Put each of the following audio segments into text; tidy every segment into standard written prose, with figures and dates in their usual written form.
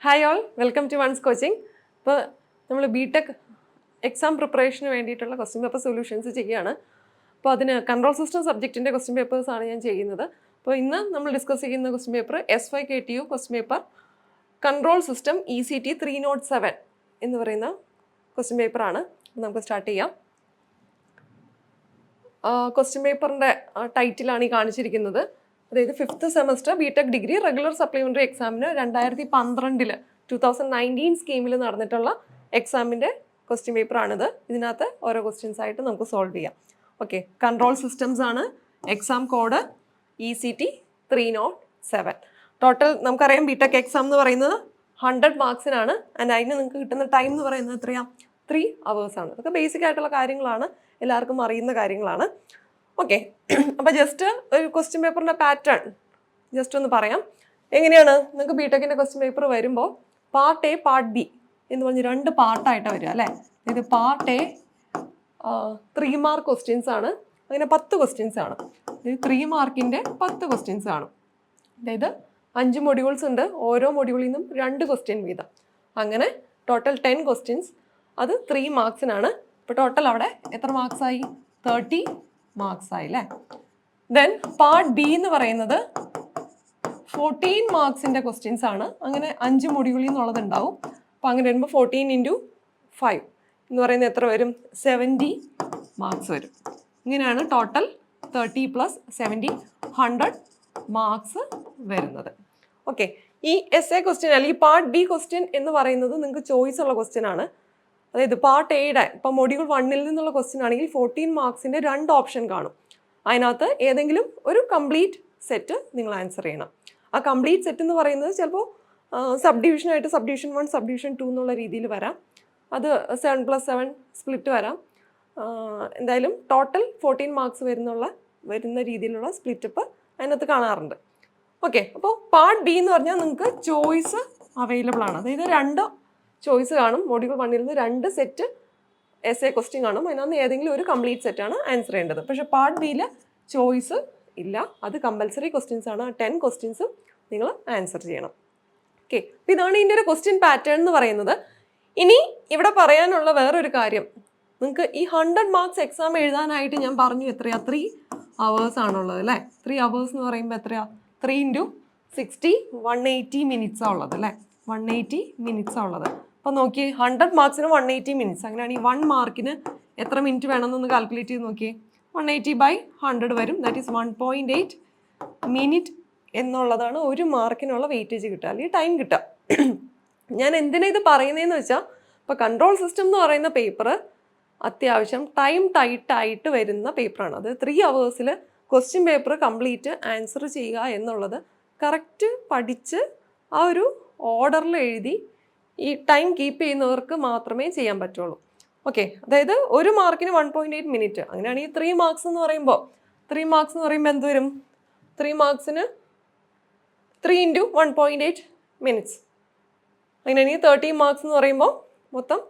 Hi all, welcome to ones coaching. ഇപ്പോൾ നമ്മൾ BTech exam പ്രിപ്പറേഷന് വേണ്ടിയിട്ടുള്ള ക്വസ്റ്റ്യൻ പേപ്പർ സൊല്യൂഷൻസ് ചെയ്യുകയാണ്. അപ്പോൾ അതിന് കൺട്രോൾ സിസ്റ്റം സബ്ജക്റ്റിൻ്റെ ക്വസ്റ്റ്യൻ പേപ്പേഴ്സാണ് ഞാൻ ചെയ്യുന്നത്. അപ്പോൾ ഇന്ന് നമ്മൾ ഡിസ്കസ് ചെയ്യുന്ന question paper SYKTU question paper control system ECT 307 എന്ന് പറയുന്ന ക്വസ്റ്റ്യൻ പേപ്പറാണ്. നമുക്ക് സ്റ്റാർട്ട് ചെയ്യാം. ക്വസ്റ്റ്യൻ പേപ്പറിൻ്റെ ടൈറ്റിലാണ് ഈ കാണിച്ചിരിക്കുന്നത്. അതായത് 5th semester BTech degree regular supplementary എക്സാമിന് 2019 സ്കീമിൽ നടന്നിട്ടുള്ള എക്സാമിൻ്റെ ക്വസ്റ്റ്യൻ പേപ്പറാണിത്. ഇതിനകത്ത് ഓരോ ക്വസ്റ്റ്യൻസ് ആയിട്ട് നമുക്ക് സോൾവ് ചെയ്യാം. ഓക്കെ, കൺട്രോൾ സിസ്റ്റംസ് ആണ്. Exam code ECT 307. ടോട്ടൽ നമുക്കറിയാം ബിടെക് എക്സാം എന്ന് പറയുന്നത് 100 മാർക്സിനാണ്. ആൻഡ് അതിന് നിങ്ങൾക്ക് കിട്ടുന്ന ടൈം എന്ന് പറയുന്നത് എത്രയാണ്? 3 hours ആണ്. അതൊക്കെ ബേസിക് ആയിട്ടുള്ള കാര്യങ്ങളാണ്, എല്ലാവർക്കും അറിയുന്ന കാര്യങ്ങളാണ്. ഓക്കെ, അപ്പോൾ ജസ്റ്റ് ഒരു ക്വസ്റ്റ്യൻ പേപ്പറിൻ്റെ പാറ്റേൺ ജസ്റ്റ് ഒന്ന് പറയാം. എങ്ങനെയാണ് നിങ്ങൾക്ക് ബിടെക്കിൻ്റെ ക്വസ്റ്റ്യൻ പേപ്പർ വരുമ്പോൾ പാർട്ട് എ പാർട്ട് ബി എന്ന് പറഞ്ഞ് 2 പാർട്ടായിട്ടാണ് വരിക അല്ലേ. ഇത് പാർട്ട് എ 3 മാർക്ക് ക്വസ്റ്റ്യൻസ് ആണ്. അങ്ങനെ 10 ക്വസ്റ്റ്യൻസ് ആണ്. ഇത് 3 മാർക്കിൻ്റെ 10 ക്വസ്റ്റ്യൻസ് ആണ്. അതായത് 5 മൊഡ്യൂൾസ് ഉണ്ട്. ഓരോ മൊഡ്യൂളിൽ നിന്നും 2 ക്വസ്റ്റ്യൻ വീതം. അങ്ങനെ ടോട്ടൽ 10 ക്വസ്റ്റ്യൻസ്. അത് 3 മാർക്സിനാണ്. ഇപ്പോൾ ടോട്ടൽ അവിടെ എത്ര മാർക്സ് ആയി? 30 മാർക്സ് ആയി അല്ലേ. ദെൻ പാർട്ട് ബി എന്ന് പറയുന്നത് 14 മാർക്സിൻ്റെ ക്വസ്റ്റ്യൻസ് ആണ്. അങ്ങനെ 5 മൊഡ്യൂളിൽ നിന്നുള്ളത് ഉണ്ടാവും. അപ്പോൾ അങ്ങനെ വരുമ്പോൾ 14 × 5 എന്ന് പറയുന്നത് എത്ര വരും? 70 മാർക്സ് വരും. ഇങ്ങനെയാണ് ടോട്ടൽ 30 + 70 100 മാർക്സ് വരുന്നത്. ഓക്കെ, ഈ essay ക്വസ്റ്റ്യൻ അല്ലെങ്കിൽ പാർട്ട് ബി ക്വസ്റ്റ്യൻ എന്ന് പറയുന്നത് നിങ്ങൾക്ക് ചോയ്സ് ഉള്ള ക്വസ്റ്റ്യൻ ആണ്. അതായത് പാർട്ട് എയുടെ ഇപ്പോൾ മൊഡ്യൂൾ 1-ൽ നിന്നുള്ള ക്വസ്റ്റ്യൻ ആണെങ്കിൽ 14 മാർക്സിൻ്റെ 2 ഓപ്ഷൻ കാണും. അതിനകത്ത് ഏതെങ്കിലും ഒരു കംപ്ലീറ്റ് സെറ്റ് നിങ്ങൾ ആൻസർ ചെയ്യണം. ആ കംപ്ലീറ്റ് സെറ്റ് എന്ന് പറയുന്നത് ചിലപ്പോൾ സബ് ഡിവിഷനായിട്ട് സബ് ഡിവിഷൻ 1 സബ് ഡിവിഷൻ 2 എന്നുള്ള രീതിയിൽ വരാം. അത് 7+7 സ്പ്ലിറ്റ് വരാം. എന്തായാലും ടോട്ടൽ 14 മാർക്സ് വരുന്ന രീതിയിലുള്ള സ്പ്ലിറ്റപ്പ് അതിനകത്ത് കാണാറുണ്ട്. ഓക്കെ, അപ്പോൾ പാർട്ട് ബി എന്ന് പറഞ്ഞാൽ നിങ്ങൾക്ക് ചോയ്സ് അവൈലബിൾ ആണ്. അതായത് 2 ചോയ്സ് കാണും. മൊഡ്യൂൾ 1-ൽ നിന്ന് 2 സെറ്റ് essay ക്വസ്റ്റ്യൻ കാണും. അതിനകത്ത് ഏതെങ്കിലും ഒരു കംപ്ലീറ്റ് സെറ്റാണ് ആൻസർ ചെയ്യേണ്ടത്. പക്ഷേ പാർട്ട് ബിയിൽ ചോയ്സ് ഇല്ല. അത് കമ്പൽസറി ക്വസ്റ്റ്യൻസ് ആണ്. 10 ക്വസ്റ്റ്യൻസും നിങ്ങൾ ആൻസർ ചെയ്യണം. ഓക്കെ, അപ്പോൾ ഇതാണ് ഇതിൻ്റെ ഒരു ക്വസ്റ്റ്യൻ പാറ്റേൺ എന്ന് പറയുന്നത്. ഇനി ഇവിടെ പറയാനുള്ള വേറൊരു കാര്യം, നിങ്ങൾക്ക് ഈ 100 മാർക്സ് എക്സാം എഴുതാനായിട്ട് ഞാൻ പറഞ്ഞു എത്രയാ? 3 hours ആണുള്ളത് അല്ലേ. 3 hours എന്ന് പറയുമ്പോൾ എത്രയാ? 3 × 60 180 മിനിറ്റ്സാണ് ഉള്ളത് അല്ലേ. 180 മിനിറ്റ്സാണ് ഉള്ളത്. അപ്പോൾ നോക്കിയേ, 100 മാർക്സിന് 180 മിനിറ്റ്സ്. അങ്ങനെയാണെങ്കിൽ 1 മാർക്കിന് എത്ര മിനിറ്റ് വേണമെന്നൊന്ന് കാൽക്കുലേറ്റ് ചെയ്ത് നോക്കിയേ. 180/100 വരും. ദാറ്റ് ഈസ് 1.8 മിനിറ്റ് എന്നുള്ളതാണ് ഒരു മാർക്കിനുള്ള വെയിറ്റേജ് കിട്ടുക, അല്ലെങ്കിൽ ടൈം കിട്ടുക. ഞാൻ എന്തിനാണ് ഇത് പറയുന്നതെന്ന് വെച്ചാൽ, ഇപ്പോൾ കൺട്രോൾ സിസ്റ്റം എന്ന് പറയുന്ന പേപ്പർ അത്യാവശ്യം ടൈം ടൈറ്റായിട്ട് വരുന്ന പേപ്പറാണ്. അത് 3 hours question paper complete answer ചെയ്യുക എന്നുള്ളത് കറക്റ്റ് പഠിച്ച് ആ ഒരു ഓർഡറിൽ എഴുതി ഈ ടൈം കീപ്പ് ചെയ്യുന്നവർക്ക് മാത്രമേ ചെയ്യാൻ പറ്റുള്ളൂ. ഓക്കെ, അതായത് ഒരു മാർക്കിന് 1.8 മിനിറ്റ്. അങ്ങനെയാണെങ്കിൽ 3 മാർക്സ് എന്ന് പറയുമ്പോൾ എന്ത് വരും? 3 മാർക്സിന് 3 × 1.8 മിനിറ്റ്സ്. അങ്ങനെയാണെങ്കിൽ 30 മാർക്സ് എന്ന് പറയുമ്പോൾ മൊത്തം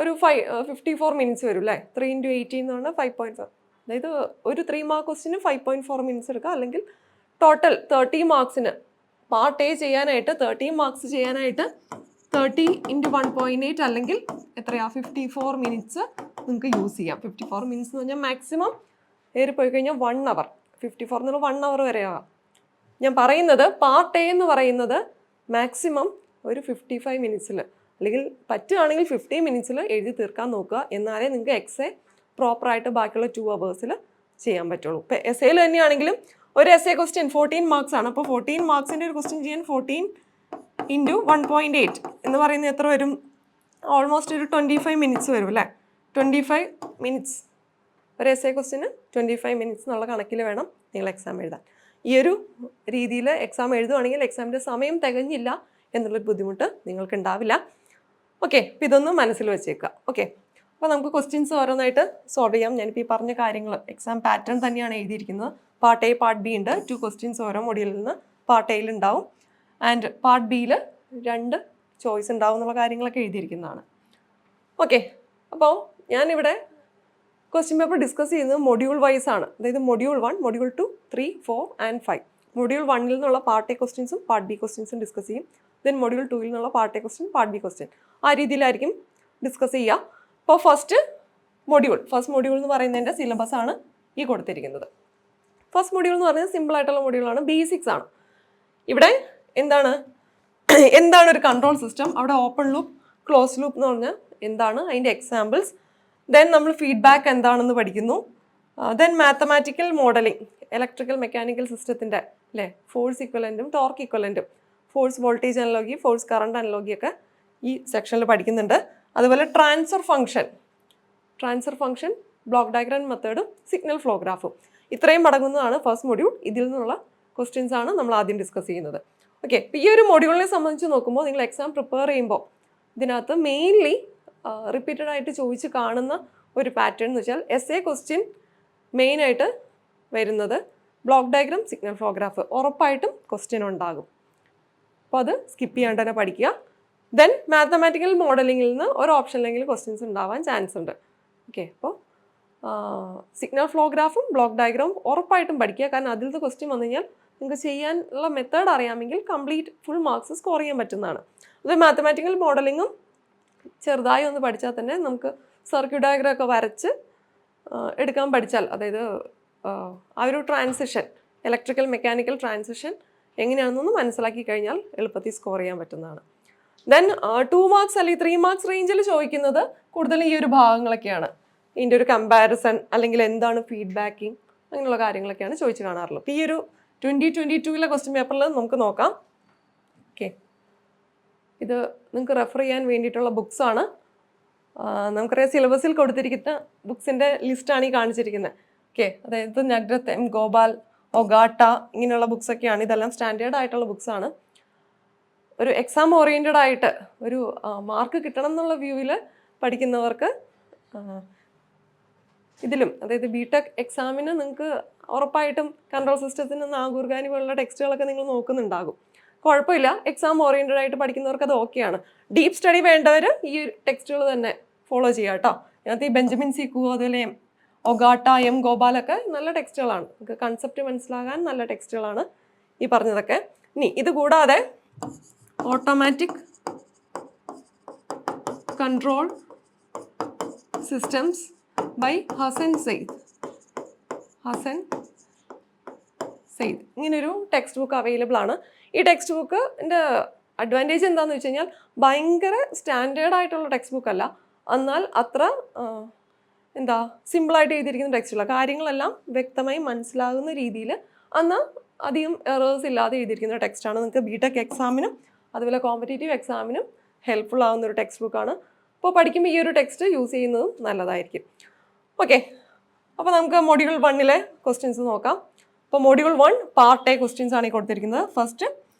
ഒരു 54 മിനിറ്റ്സ് വരും അല്ലേ. 3 × 18 എന്ന് പറഞ്ഞാൽ 5.4. അതായത് ഒരു 3 മാർക്ക് ക്വസ്റ്റിന് 5.4 മിനിറ്റ്സ് എടുക്കുക. അല്ലെങ്കിൽ ടോട്ടൽ 30 മാർക്സിന് പാർട്ട് എ ചെയ്യാനായിട്ട് 30 മാർക്സ് ചെയ്യാനായിട്ട് 30 × 1.8 അല്ലെങ്കിൽ എത്രയാ? 54 മിനിറ്റ്സ് നിങ്ങൾക്ക് യൂസ് ചെയ്യാം. 54 മിനിറ്റ്സ് എന്ന് പറഞ്ഞാൽ മാക്സിമം ഏറിപ്പോയി കഴിഞ്ഞാൽ 1 hour. 54 എന്നുള്ള 1 hour വരെ ആവാം. ഞാൻ പറയുന്നത് പാർട്ട് എ എന്ന് പറയുന്നത് മാക്സിമം ഒരു 55 മിനിറ്റ്സിൽ അല്ലെങ്കിൽ പറ്റുകയാണെങ്കിൽ 50 മിനിറ്റ്സിൽ എഴുതി തീർക്കാൻ നോക്കുക. എന്നാലേ നിങ്ങൾക്ക് എക്സേ പ്രോപ്പറായിട്ട് ബാക്കിയുള്ള 2 hours ചെയ്യാൻ പറ്റുള്ളൂ. ഇപ്പോൾ എസ്സേയിൽ തന്നെയാണെങ്കിലും ഒരു essay ക്വസ്റ്റ്യൻ 14 മാർക്സ് ആണ്. അപ്പോൾ 14 മാർക്സിൻ്റെ ഒരു ക്വസ്റ്റ്യൻ ചെയ്യാൻ 14 × 1.8 എന്ന് പറയുന്നത് എത്ര വരും? ഓൾമോസ്റ്റ് ഒരു 25 മിനിറ്റ്സ് വരും അല്ലേ. 25 മിനിറ്റ്സ് ഒരു essay ക്വസ്റ്റ്യന് 25 മിനിറ്റ്സ് എന്നുള്ള കണക്കിൽ വേണം നിങ്ങൾ എക്സാം എഴുതാൻ. ഈ ഒരു രീതിയിൽ എക്സാം എഴുതുകയാണെങ്കിൽ എക്സാമിൻ്റെ സമയം തികഞ്ഞില്ല എന്നുള്ളൊരു ബുദ്ധിമുട്ട് നിങ്ങൾക്ക് ഉണ്ടാവില്ല. ഓക്കെ, അപ്പോൾ ഇതൊന്നും മനസ്സിൽ വെച്ചേക്കുക. ഓക്കെ, അപ്പോൾ നമുക്ക് ക്വസ്റ്റ്യൻസ് ഓരോന്നായിട്ട് സോൾവ് ചെയ്യാം. ഞാനിപ്പോൾ ഈ പറഞ്ഞ കാര്യങ്ങൾ എക്സാം പാറ്റേൺ തന്നെയാണ് എഴുതിയിരിക്കുന്നത്. പാർട്ട് എ പാർട്ട് ബി ഉണ്ട്. 2 ക്വസ്റ്റ്യൻസ് ഓരോ മൊഡ്യൂളിൽ നിന്ന് പാർട്ട് എയിൽ ഉണ്ടാവും. ആൻഡ് പാർട്ട് ബിയിൽ 2 ചോയ്സ് ഉണ്ടാവും എന്നുള്ള കാര്യങ്ങളൊക്കെ എഴുതിയിരിക്കുന്നതാണ്. ഓക്കെ, അപ്പോൾ ഞാനിവിടെ ക്വസ്റ്റ്യൻ പേപ്പർ ഡിസ്കസ് ചെയ്യുന്നത് മൊഡ്യൂൾ വൈസ് ആണ്. അതായത് മൊഡ്യൂൾ 1, മൊഡ്യൂൾ 2, 3, 4 ആൻഡ് 5. മൊഡ്യൂൾ 1-ൽ നിന്നുള്ള പാർട്ട് എ ക്വസ്റ്റ്യൻസും പാർട്ട് ബി ക്വസ്റ്റ്യൻസും ഡിസ്കസ് ചെയ്യും. ദെൻ മൊഡ്യൂൾ 2 നിന്നുള്ള part A question, part B question, ആ രീതിയിലായിരിക്കും ഡിസ്കസ് ചെയ്യുക. അപ്പോൾ ഫസ്റ്റ് മൊഡ്യൂൾ എന്ന് പറയുന്നതിൻ്റെ സിലബസ് ആണ് ഈ കൊടുത്തിരിക്കുന്നത്. ഫസ്റ്റ് മൊഡ്യൂൾ എന്ന് പറയുന്നത് സിമ്പിൾ ആയിട്ടുള്ള മൊഡ്യൂളാണ്, ബേസിക്സ് ആണ്. ഇവിടെ എന്താണ് ഒരു കൺട്രോൾ സിസ്റ്റം, അവിടെ ഓപ്പൺ ലൂപ്പ്, ക്ലോസ് ലൂപ്പ് എന്ന് പറഞ്ഞാൽ എന്താണ്, അതിൻ്റെ എക്സാമ്പിൾസ്, ദെൻ നമ്മൾ ഫീഡ്ബാക്ക് എന്താണെന്ന് പഠിക്കുന്നു, then mathematical modelling, electrical mechanical സിസ്റ്റത്തിൻ്റെ അല്ലേ, ഫോഴ്സ് ഇക്വലൻറ്റും ടോർക്ക് ഇക്വലൻറ്റും, force voltage analogy, force current analogy ഒക്കെ ഈ സെക്ഷനിൽ പഠിക്കുന്നുണ്ട്. അതുപോലെ ട്രാൻസ്ഫർ ഫംഗ്ഷൻ, ബ്ലോക്ക് ഡയഗ്രാം മെത്തേഡും സിഗ്നൽ ഫ്ലോ ഗ്രാഫും, ഇത്രയും അടങ്ങുന്നതാണ് ഫസ്റ്റ് മൊഡ്യൂൾ. ഇതിൽ നിന്നുള്ള ക്വസ്റ്റ്യൻസ് ആണ് നമ്മൾ ആദ്യം ഡിസ്കസ് ചെയ്യുന്നത്. ഓക്കെ, ഈ ഒരു മൊഡ്യൂളിനെ സംബന്ധിച്ച് നോക്കുമ്പോൾ നിങ്ങൾ എക്സാം പ്രിപ്പയർ ചെയ്യുമ്പോൾ ഇതിനകത്ത് മെയിൻലി റിപ്പീറ്റഡ് ആയിട്ട് ചോദിച്ച് കാണുന്ന ഒരു പാറ്റേൺ എന്ന് വെച്ചാൽ എസ് എ ക്വസ്റ്റ്യൻ മെയിനായിട്ട് വരുന്നത് block diagram, signal flow graph ഉറപ്പായിട്ടും ക്വസ്റ്റ്യൻ ഉണ്ടാകും. അപ്പോൾ അത് സ്കിപ്പ് ചെയ്യാണ്ട് തന്നെ പഠിക്കുക. ദെൻ മാത്തമാറ്റിക്കൽ മോഡലിങ്ങിൽ നിന്ന് ഒരു ഓപ്ഷനിലെങ്കിലും ക്വസ്റ്റ്യൻസ് ഉണ്ടാവാൻ ചാൻസ് ഉണ്ട്. ഓക്കെ, അപ്പോൾ സിഗ്നൽ ഫ്ലോ ഗ്രാഫും ബ്ലോക്ക് ഡയഗ്രാമും ഉറപ്പായിട്ടും പഠിക്കുക. കാരണം അതിലത്തെ ക്വസ്റ്റ്യൻ വന്നു കഴിഞ്ഞാൽ നിങ്ങൾക്ക് ചെയ്യാനുള്ള മെത്തേഡ് അറിയാമെങ്കിൽ കംപ്ലീറ്റ് ഫുൾ മാർക്സ് സ്കോർ ചെയ്യാൻ പറ്റുന്നതാണ്. അത് മാത്തമാറ്റിക്കൽ മോഡലിങ്ങും ചെറുതായി ഒന്ന് പഠിച്ചാൽ തന്നെ നമുക്ക് സർക്യൂട്ട് ഡയഗ്രാം ഒക്കെ വരച്ച് എടുക്കാൻ പഠിച്ചാൽ, അതായത് ആ ഒരു ട്രാൻസിഷൻ, ഇലക്ട്രിക്കൽ മെക്കാനിക്കൽ ട്രാൻസിഷൻ എങ്ങനെയാണെന്നൊന്ന് മനസ്സിലാക്കി കഴിഞ്ഞാൽ എളുപ്പത്തിൽ സ്കോർ ചെയ്യാൻ പറ്റുന്നതാണ്. ദെൻ 2 മാർക്സ് അല്ലെങ്കിൽ 3 മാർക്സ് റേഞ്ചിൽ ചോദിക്കുന്നത് കൂടുതലും ഈ ഒരു ഭാഗങ്ങളൊക്കെയാണ്. ഇതിൻ്റെ ഒരു കമ്പാരിസൺ അല്ലെങ്കിൽ എന്താണ് ഫീഡ്ബാക്കിംഗ്, അങ്ങനെയുള്ള കാര്യങ്ങളൊക്കെയാണ് ചോദിച്ച് കാണാറുള്ളത്. ഈ ഒരു 2022 ക്വസ്റ്റ്യൻ പേപ്പറിൽ നമുക്ക് നോക്കാം. ഓക്കെ, ഇത് നിങ്ങൾക്ക് റെഫർ ചെയ്യാൻ വേണ്ടിയിട്ടുള്ള ബുക്സാണ്. നമുക്കറിയാം സിലബസിൽ കൊടുത്തിരിക്കുന്ന ബുക്സിൻ്റെ ലിസ്റ്റാണ് ഈ കാണിച്ചിരിക്കുന്നത്. ഓക്കെ, അതായത് നഗ്രത്ത്, എം ഗോപാൽ, ഒഗാട്ട, ഇങ്ങനെയുള്ള ബുക്സൊക്കെയാണ്. ഇതെല്ലാം സ്റ്റാൻഡേർഡ് ആയിട്ടുള്ള ബുക്സാണ്. ഒരു എക്സാം ഓറിയൻറ്റഡ് ആയിട്ട് ഒരു മാർക്ക് കിട്ടണം എന്നുള്ള വ്യൂവിൽ പഠിക്കുന്നവർക്ക് ഇതിലും, അതായത് ബിടെക് എക്സാമിന് നിങ്ങൾക്ക് ഉറപ്പായിട്ടും കൺട്രോൾ സിസ്റ്റത്തിൽ നിന്ന് നാഗൂർഗാനി പോലുള്ള ടെക്സ്റ്റുകളൊക്കെ നിങ്ങൾ നോക്കുന്നുണ്ടാകും. കുഴപ്പമില്ല, എക്സാം ഓറിയൻറ്റഡ് ആയിട്ട് പഠിക്കുന്നവർക്ക് അത് ഓക്കെയാണ്. ഡീപ്പ് സ്റ്റഡി വേണ്ടവർ ഈ ടെക്സ്റ്റുകൾ തന്നെ ഫോളോ ചെയ്യുക കേട്ടോ. അതിനകത്ത് ഈ ബെഞ്ചമിൻ സിക്കു, അതുപോലെ ഒഗാട്ട, എം ഗോപാലൊക്കെ നല്ല ടെക്സ്റ്റുകളാണ്. നമുക്ക് കൺസെപ്റ്റ് മനസ്സിലാകാൻ നല്ല ടെക്സ്റ്റുകളാണ് ഈ പറഞ്ഞതൊക്കെ. ഇനി ഇത് കൂടാതെ automatic control systems by Hasan Saeed, ഇങ്ങനൊരു ടെക്സ്റ്റ് ബുക്ക് അവൈലബിൾ ആണ്. ഈ ടെക്സ്റ്റ് ബുക്കിൻ്റെ അഡ്വാൻറ്റേജ് എന്താണെന്ന് വെച്ച് കഴിഞ്ഞാൽ ഭയങ്കര സ്റ്റാൻഡേർഡ് ആയിട്ടുള്ള ടെക്സ്റ്റ് ബുക്ക് അല്ല, എന്നാൽ അത്ര സിമ്പിളായിട്ട് എഴുതിയിരിക്കുന്ന ടെക്സ്റ്റുള്ള കാര്യങ്ങളെല്ലാം വ്യക്തമായി മനസ്സിലാകുന്ന രീതിയിൽ, എന്നാൽ അധികം എറേഴ്സ് ഇല്ലാതെ എഴുതിയിരിക്കുന്ന ടെക്സ്റ്റാണ്. നിങ്ങൾക്ക് ബിടെക് എക്സാമിനും അതുപോലെ കോമ്പറ്റേറ്റീവ് എക്സാമിനും ഹെൽപ്ഫുൾ ആവുന്ന ഒരു ടെക്സ്റ്റ് ബുക്കാണ്. അപ്പോൾ പഠിക്കുമ്പോൾ ഈ ഒരു ടെക്സ്റ്റ് യൂസ് ചെയ്യുന്നതും നല്ലതായിരിക്കും. ഓക്കെ, അപ്പോൾ നമുക്ക് മൊഡ്യൂൾ 1 ക്വസ്റ്റ്യൻസ് നോക്കാം. അപ്പോൾ മൊഡ്യൂൾ 1 പാർട്ട് എ ക്വസ്റ്റ്യൻസ് ആണ് ഈ കൊടുത്തിരിക്കുന്നത്. First,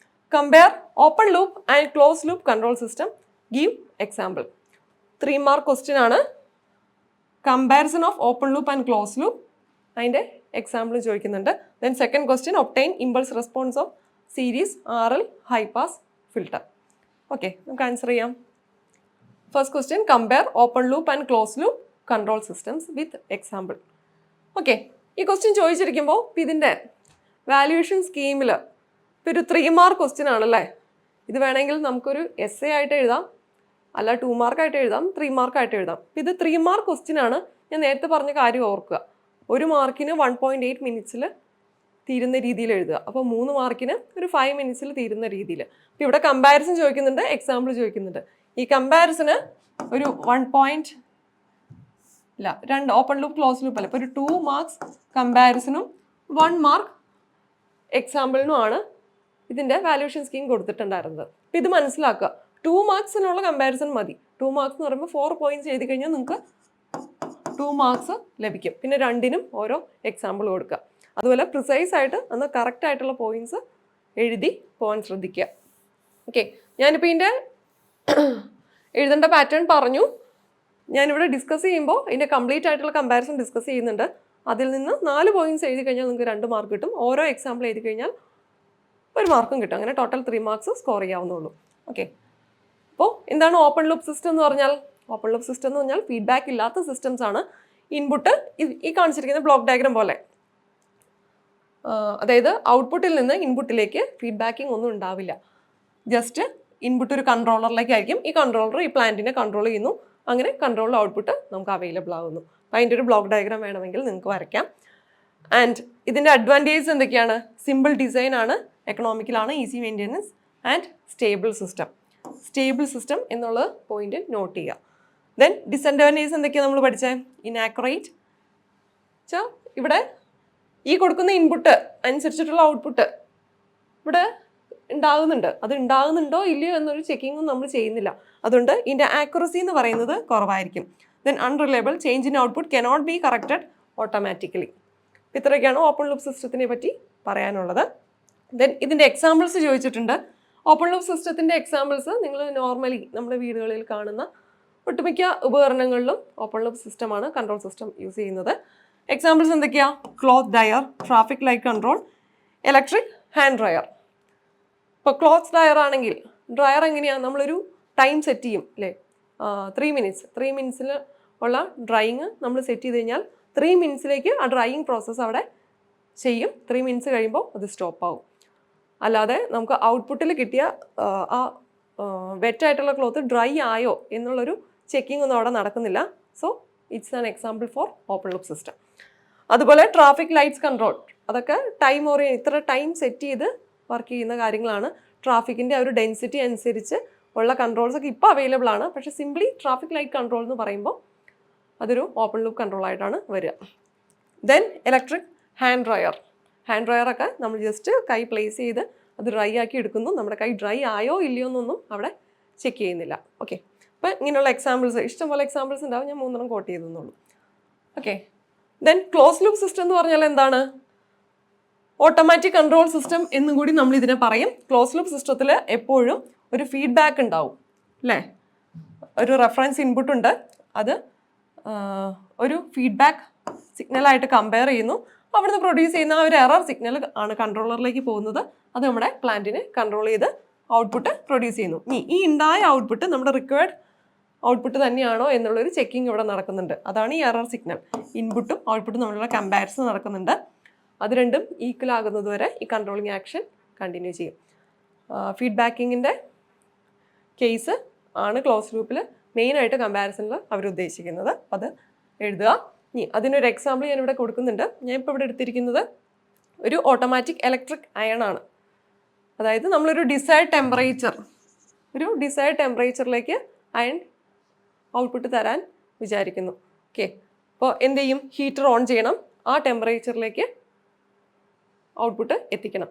compare open loop and close loop control system, give example. 3 mark question ആണ്. Comparison of open loop and close loop, അതിൻ്റെ എക്സാമ്പിൾ ചോദിക്കുന്നുണ്ട്. Then second question, obtain impulse response of series RL high pass filter. Okay, നമുക്ക് answer ചെയ്യാം. First question, compare open loop and close loop control systems with example. Okay, ഈ question ചോദിച്ചിരിക്കുമ്പോൾ ഇതിൻ്റെ valuation സ്കീമിൽ ഇപ്പോൾ ഒരു 3 മാർക്ക് ക്വസ്റ്റ്യൻ ആണല്ലേ. ഇത് വേണമെങ്കിൽ നമുക്കൊരു എസ് എ ആയിട്ട് എഴുതാം, അല്ല 2 മാർക്കായിട്ട് എഴുതാം, 3 മാർക്കായിട്ട് എഴുതാം. ഇത് 3 മാർക്ക് ക്വസ്റ്റ്യൻ ആണ്. ഞാൻ നേരത്തെ പറഞ്ഞ കാര്യം ഓർക്കുക, 1 മാർക്കിന് 1.8 മിനിറ്റ്സിൽ തീരുന്ന രീതിയിൽ എഴുതുക. അപ്പോൾ 3 മാർക്കിന് ഒരു 5 മിനിറ്റ്സിൽ തീരുന്ന രീതിയിൽ. അപ്പോൾ ഇവിടെ കമ്പാരിസൺ ചോദിക്കുന്നുണ്ട്, എക്സാമ്പിൾ ചോദിക്കുന്നുണ്ട്. ഈ കമ്പാരിസന് ഒരു 2 ഓപ്പൺ ലൂപ്പ് ക്ലോസ് ലൂപ്പ് അല്ല, ഇപ്പോൾ ഒരു 2 മാർക്സ് കമ്പാരിസണും 1 മാർക്ക് എക്സാമ്പിളിനുമാണ് ഇതിൻ്റെ വാല്യുവേഷൻ സ്കീം കൊടുത്തിട്ടുണ്ടായിരുന്നത്. അപ്പോൾ ഇത് മനസ്സിലാക്കുക, 2 മാർക്സിനുള്ള കമ്പാരിസൺ മതി. 2 മാർക്സ് എന്ന് പറയുമ്പോൾ 4 പോയിന്റ്സ് എഴുതി കഴിഞ്ഞാൽ നിങ്ങൾക്ക് 2 മാർക്സ് ലഭിക്കും. പിന്നെ 2നും ഓരോ എക്സാമ്പിൾ കൊടുക്കുക. അതുപോലെ പ്രിസൈസ് ആയിട്ട് അന്ന് കറക്റ്റ് ആയിട്ടുള്ള പോയിന്റ്സ് എഴുതി പോകാൻ ശ്രദ്ധിക്കുക. ഓക്കെ, ഞാനിപ്പോൾ ഇതിൻ്റെ എഴുതേണ്ട പാറ്റേൺ പറഞ്ഞു. ഞാനിവിടെ ഡിസ്കസ് ചെയ്യുമ്പോൾ ഇതിൻ്റെ കംപ്ലീറ്റ് ആയിട്ടുള്ള കമ്പാരിസൺ ഡിസ്കസ് ചെയ്യുന്നുണ്ട്. അതിൽ നിന്ന് 4 പോയിന്റ്സ് എഴുതി കഴിഞ്ഞാൽ നിങ്ങൾക്ക് 2 മാർക്ക് കിട്ടും. ഓരോ എക്സാമ്പിൾ എഴുതി കഴിഞ്ഞാൽ 1 മാർക്കും കിട്ടും. അങ്ങനെ ടോട്ടൽ 3 മാർക്സ് സ്കോർ ചെയ്യാവുന്നുള്ളൂ. ഓക്കെ, അപ്പോൾ എന്താണ് ഓപ്പൺ ലൂപ്പ് സിസ്റ്റം എന്ന് പറഞ്ഞാൽ? ഓപ്പൺ ലൂപ്പ് സിസ്റ്റം എന്ന് പറഞ്ഞാൽ ഫീഡ്ബാക്ക് ഇല്ലാത്ത സിസ്റ്റംസ് ആണ്. ഇൻപുട്ട് ഈ കാണിച്ചിരിക്കുന്ന ബ്ലോക്ക് ഡയഗ്രാം പോലെ, അതായത് ഔട്ട്പുട്ടിൽ നിന്ന് ഇൻപുട്ടിലേക്ക് ഫീഡ്ബാക്കിംഗ് ഒന്നും ഉണ്ടാവില്ല. ജസ്റ്റ് ഇൻപുട്ട് ഒരു കൺട്രോളറിലേക്കായിരിക്കും. ഈ കൺട്രോളർ ഈ പ്ലാന്റിനെ കൺട്രോൾ ചെയ്യുന്നു. അങ്ങനെ കൺട്രോൾ ഔട്ട്പുട്ട് നമുക്ക് അവൈലബിൾ ആകുന്നു. അപ്പോൾ അതിൻ്റെ ഒരു ബ്ലോക്ക് ഡയഗ്രാം വേണമെങ്കിൽ നിങ്ങൾക്ക് വരയ്ക്കാം. ആൻഡ് ഇതിൻ്റെ അഡ്വാൻറ്റേജ് എന്തൊക്കെയാണ്? സിമ്പിൾ ഡിസൈൻ ആണ്, എക്കണോമിക്കലാണ്, easy maintenance and stable system. Stable system എന്നുള്ള പോയിന്റ് നോട്ട് ചെയ്യുക. ദെൻ ഡിസഡ്വാൻറ്റേജ് എന്തൊക്കെയാണ് നമ്മൾ പഠിച്ചത്? ഇനാക്യുറേറ്റ് വെച്ചാൽ ഇവിടെ ഈ കൊടുക്കുന്ന ഇൻപുട്ട് അനുസരിച്ചിട്ടുള്ള ഔട്ട്പുട്ട് ഇവിടെ ഉണ്ടാകുന്നുണ്ട്. അത് ഉണ്ടാകുന്നുണ്ടോ ഇല്ലയോ എന്നൊരു ചെക്കിങ്ങും നമ്മൾ ചെയ്യുന്നില്ല. അതുകൊണ്ട് ഇതിൻ്റെ ആക്യുറസി എന്ന് പറയുന്നത് കുറവായിരിക്കും. Then unreliable, change in output cannot be corrected automatically. ഇത്രയൊക്കെയാണ് ഓപ്പൺ ലൂപ്പ് സിസ്റ്റത്തിനെ പറ്റി പറയാനുള്ളത്. ദെൻ ഇതിൻ്റെ എക്സാമ്പിൾസ് ചോദിച്ചിട്ടുണ്ട്. ഓപ്പൺ ലൂപ്പ് സിസ്റ്റത്തിൻ്റെ എക്സാമ്പിൾസ് നിങ്ങൾ നോർമലി നമ്മുടെ വീടുകളിൽ കാണുന്ന ഒട്ടുമിക്ക ഉപകരണങ്ങളിലും ഓപ്പൺ ലൂപ്പ് സിസ്റ്റമാണ് കൺട്രോൾ സിസ്റ്റം യൂസ് ചെയ്യുന്നത്. എക്സാമ്പിൾസ് എന്തൊക്കെയാണ്? Cloth dryer, traffic light control, electric hand dryer. ഇപ്പോൾ ക്ലോത്ത് ഡ്രയർ ആണെങ്കിൽ ഡ്രയർ എങ്ങനെയാണ്? നമ്മളൊരു ടൈം സെറ്റ് ചെയ്യും അല്ലേ? 3 മിനിറ്റ്സ്. 3 മിനിറ്റ്സിൽ ഉള്ള ഡ്രൈയിങ് നമ്മൾ സെറ്റ് ചെയ്ത് കഴിഞ്ഞാൽ 3 മിനിറ്റ്സിലേക്ക് ആ ഡ്രൈയിങ് പ്രോസസ്സ് അവിടെ ചെയ്യും. 3 മിനിറ്റ്സ് കഴിയുമ്പോൾ അത് സ്റ്റോപ്പ് ആവും. അല്ലാതെ നമുക്ക് ഔട്ട്പുട്ടിൽ കിട്ടിയ ആ വെറ്റായിട്ടുള്ള ക്ലോത്ത് ഡ്രൈ ആയോ എന്നുള്ളൊരു ചെക്കിംഗ് ഒന്നും അവിടെ നടക്കുന്നില്ല. So it's an example four open loop system. അതുപോലെ ട്രാഫിക് ലൈറ്റ്സ് കൺട്രോൾ, അതൊക്കെ ടൈം ഇത്ര ടൈം സെറ്റ് ചെയ്ത് വർക്ക് ചെയ്യുന്ന കാര്യങ്ങളാണ്. ട്രാഫിക്കിൻ്റെ ആ ഒരു ഡെൻസിറ്റി അനുസരിച്ച് ഉള്ള കൺട്രോൾസ് ഒക്കെ ഇപ്പോൾ അവൈലബിൾ ആണ്. പക്ഷേ സിംപ്ലി ട്രാഫിക് ലൈറ്റ് കൺട്രോൾ എന്ന് പറയുമ്പോൾ അതൊരു ഓപ്പൺ ലൂപ്പ് കൺട്രോൾ ആയിട്ടാണ് വരിക. Then electric hand dryer. Hand ഡ്രയറൊക്കെ നമ്മൾ ജസ്റ്റ് കൈ പ്ലേസ് ചെയ്ത് അത് ഡ്രൈ ആക്കി എടുക്കുന്നു. നമ്മുടെ കൈ ഡ്രൈ ആയോ ഇല്ലയോ എന്നൊന്നും അവിടെ ചെക്ക് ചെയ്യുന്നില്ല. ഓക്കെ, അപ്പോൾ ഇങ്ങനെയുള്ള എക്സാമ്പിൾസ് ഇഷ്ടംപോലെ എക്സാമ്പിൾസ് ഉണ്ടാവും. ഞാൻ 3 കോട്ട് ചെയ്തെന്നുള്ളൂ. Okay, then close loop system എന്ന് പറഞ്ഞാൽ എന്താണ്? ഓട്ടോമാറ്റിക് കൺട്രോൾ സിസ്റ്റം എന്നും കൂടി നമ്മൾ ഇതിനെ പറയും. ക്ലോസ് ലൂപ്പ് സിസ്റ്റത്തിൽ എപ്പോഴും ഒരു ഫീഡ്ബാക്ക് ഉണ്ടാവും അല്ലേ? ഒരു റെഫറൻസ് ഇൻപുട്ട് ഉണ്ട്. അത് ഒരു ഫീഡ്ബാക്ക് സിഗ്നലായിട്ട് കമ്പയർ ചെയ്യുന്നു. അവിടുന്ന് പ്രൊഡ്യൂസ് ചെയ്യുന്ന ആ ഒരു എറർ സിഗ്നൽ ആണ് കൺട്രോളറിലേക്ക് പോകുന്നത്. അത് നമ്മുടെ പ്ലാന്റിനെ കൺട്രോൾ ചെയ്ത് ഔട്ട്പുട്ട് പ്രൊഡ്യൂസ് ചെയ്യുന്നു. ഈ ഉണ്ടായ ഔട്ട്പുട്ട് നമ്മുടെ റിക്വയർഡ് ഔട്ട്പുട്ട് തന്നെയാണോ എന്നുള്ളൊരു ചെക്കിങ് ഇവിടെ നടക്കുന്നുണ്ട്. അതാണ് ഈ എറർ സിഗ്നൽ. ഇൻപുട്ടും ഔട്ട്പുട്ടും തമ്മിലുള്ള കമ്പാരിസൺ നടക്കുന്നുണ്ട്. അത് രണ്ടും ഈക്വൽ ആകുന്നത് വരെ ഈ കൺട്രോളിങ് ആക്ഷൻ കണ്ടിന്യൂ ചെയ്യും. ഫീഡ്ബാക്കിങ്ങിൻ്റെ കേസ് ആണ് ക്ലോസ് ലൂപ്പിൽ മെയിനായിട്ട് കമ്പാരിസണിൽ അവരുദ്ദേശിക്കുന്നത്. അത് എഴുതുക. അതിനൊരു എക്സാമ്പിൾ ഞാനിവിടെ കൊടുക്കുന്നുണ്ട്. ഞാൻ ഇപ്പോൾ ഇവിടെ എടുത്തിരിക്കുന്നത് ഒരു ഓട്ടോമാറ്റിക് ഇലക്ട്രിക് അയൺ ആണ്. അതായത് നമ്മളൊരു ഡിസൈർഡ് ടെമ്പറേച്ചറിലേക്ക് അയൺ ഔട്ട്പുട്ട് തരാൻ വിചാരിക്കുന്നു. ഓക്കെ, അപ്പോൾ എന്ത് ചെയ്യും? ഹീറ്റർ ഓൺ ചെയ്യണം. ആ ടെമ്പറേച്ചറിലേക്ക് ഔട്ട്പുട്ട് എത്തിക്കണം.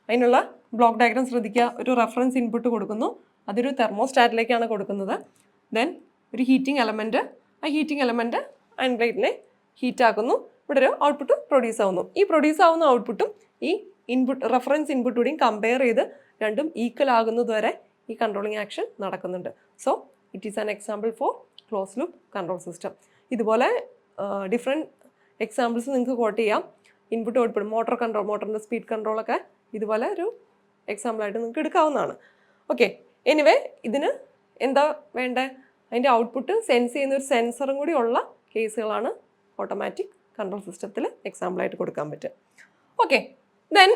അതിനുള്ള ബ്ലോക്ക് ഡയഗ്രാം ശ്രദ്ധിക്കുക. ഒരു റെഫറൻസ് ഇൻപുട്ട് കൊടുക്കുന്നു. അതൊരു തെർമോസ്റ്റാറ്റിലേക്കാണ് കൊടുക്കുന്നത്. ദെൻ ഒരു ഹീറ്റിംഗ് എലമെൻറ്റ്, ആ ഹീറ്റിംഗ് എലമെൻറ്റ് അയൺ പ്ലേറ്റിനെ ഹീറ്റാക്കുന്നു. ഇവിടെ ഒരു ഔട്ട്പുട്ട് പ്രൊഡ്യൂസ് ആവുന്നു. ഈ പ്രൊഡ്യൂസ് ആവുന്ന ഔട്ട്പുട്ടും ഈ റെഫറൻസ് ഇൻപുട്ടൂടെയും കമ്പയർ ചെയ്ത് രണ്ടും ഈക്വൽ ആകുന്നത് വരെ ഈ കൺട്രോളിങ് ആക്ഷൻ നടക്കുന്നുണ്ട്. So it is an example for close loop control system. ഇതുപോലെ ഡിഫറെൻറ്റ് എക്സാമ്പിൾസ് നിങ്ങൾക്ക് കോട്ട് ചെയ്യാം. ഇൻപുട്ട് ഔട്ട്പുട്ട്, മോട്ടോർ കൺട്രോൾ, മോട്ടറിൻ്റെ സ്പീഡ് കൺട്രോളൊക്കെ ഇതുപോലെ ഒരു എക്സാമ്പിളായിട്ട് നിങ്ങൾക്ക് എടുക്കാവുന്നതാണ്. ഓക്കെ, എനിവേ ഇതിന് എന്താ വേണ്ടേ? അതിൻ്റെ ഔട്ട്പുട്ട് സെൻസ് ചെയ്യുന്ന ഒരു സെൻസറും കൂടി ഉള്ള കേസുകളാണ് ഓട്ടോമാറ്റിക് കൺട്രോൾ സിസ്റ്റത്തിൽ എക്സാമ്പിളായിട്ട് കൊടുക്കാൻ പറ്റുക. ഓക്കെ, ദെൻ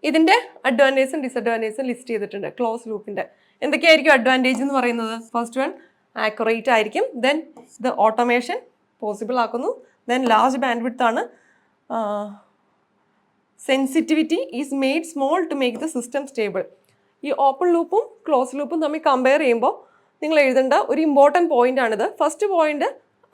ഇതിൻ്റെ അഡ്വാൻറ്റേജും ഡിസഡ്വാൻറ്റേജും ലിസ്റ്റ് ചെയ്തിട്ടുണ്ട്. ക്ലോസ് ലൂപ്പിൻ്റെ എന്തൊക്കെയായിരിക്കും അഡ്വാൻറ്റേജ് എന്ന് പറയുന്നത്? ഫസ്റ്റ് വൺ, ആക്യുറേറ്റ് ആയിരിക്കും. ദെൻ ഇത് ഓട്ടോമേഷൻ പോസിബിൾ ആക്കുന്നു. ദെൻ ലാർജ് ബാൻഡ് വിഡ്ത്ത് ആണ്. Sensitivity is made small to make the system stable. ഈ ഓപ്പൺ ലൂപ്പും ക്ലോസ് ലൂപ്പും തമ്മിൽ കമ്പയർ ചെയ്യുമ്പോൾ നിങ്ങൾ എഴുതേണ്ട ഒരു ഇമ്പോർട്ടൻറ്റ് പോയിന്റ് ആണിത്. ഫസ്റ്റ് പോയിന്റ്